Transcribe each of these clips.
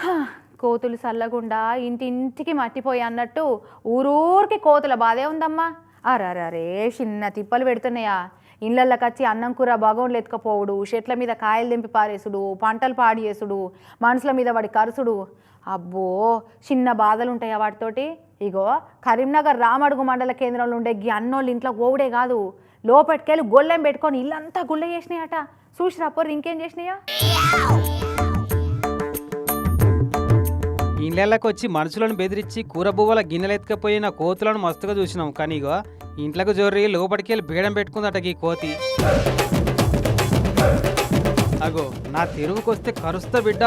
హా, కోతులు చల్లకుండా ఇంటింటికి మట్టిపోయి అన్నట్టు ఊరూరికి కోతుల బాధే ఉందమ్మా. అరే చిన్న తిప్పలు పెడుతున్నాయా. ఇళ్ళకి వచ్చి అన్నం కూర బాగోన్లు ఎత్తుకపోవుడు, చెట్ల మీద కాయలు దింపి పారేసుడు, పంటలు పాడు చేసుడు, మనుషుల మీద వాడి కరుసుడు. అబ్బో చిన్న బాధలు ఉంటాయా వాటితోటి. ఇగో కరీంనగర్ రామడుగు మండల కేంద్రంలో ఉండే అన్నోళ్ళు ఇంట్లో ఓవుడే కాదు, లోపటికెళ్ళి గొల్లెం పెట్టుకొని ఇల్లంతా గుళ్ళ చేసినాయట. చూసి రాపోరు ఇంకేం చేసినాయో. ఇండ్లకి వచ్చి మనుషులను బెదిరించి కూరబువ్వల గిన్నెలు ఎత్తుకపోయిన కోతులను మస్తుగా చూసినాం. కానీ ఇగో ఇంట్లోకి జొర్రి లోపలికి వెళ్ళి బీడం పెట్టుకుందట ఈ కోతి. అగో నా తెరువుకొస్తే కరుస్తా బిడ్డ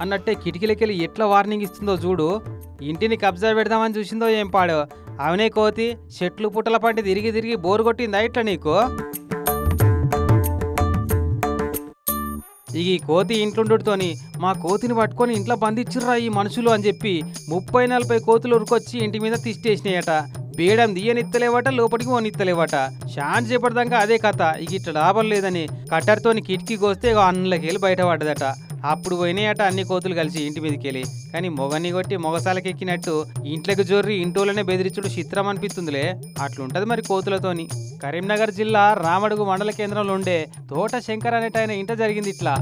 అన్నట్టే కిటికీలకెళ్ళి ఎట్లా వార్నింగ్ ఇస్తుందో చూడు. ఇంటిని కబ్జా పెడదామని చూసిందో ఏం పాడో. అవనే కోతి చెట్లు పుట్టల పంటి తిరిగి తిరిగి బోరు కొట్టిందా ఇట్లా నీకు? ఇక ఈ కోతి ఇంట్లుండుతోని మా కోతిని పట్టుకొని ఇంట్లో బంధించుర్రా ఈ మనుషులు అని చెప్పి 30-40 కోతులు ఉరికొచ్చి ఇంటి మీద తిష్టేసినాయట. బీడం దియ్యనిత్తలేవట, లోపలికి ఓనిత్తలేవట. షాన్ చేపడదాకా అదే కథ. ఇక ఇట్లా లాభం లేదని కట్టర్తోని కిటికీ కోస్తే అన్నలకి వెళ్ళి బయటపడ్డదట. అప్పుడు పోయినాయట అన్ని కోతులు కలిసి ఇంటి మీదకి వెళ్ళి. కానీ మొగన్ని కొట్టి మొగసాలకెక్కినట్టు ఇంట్లోకి జొర్రి ఇంటోళ్ళనే బెదిరించుడు చిత్రం అనిపిస్తుందిలే. అట్లుంటది మరి కోతులతోని. కరీంనగర్ జిల్లా రామడుగు మండల కేంద్రంలో ఉండే తోట శంకర్ అనేటైన ఇంట జరిగింది ఇట్లా.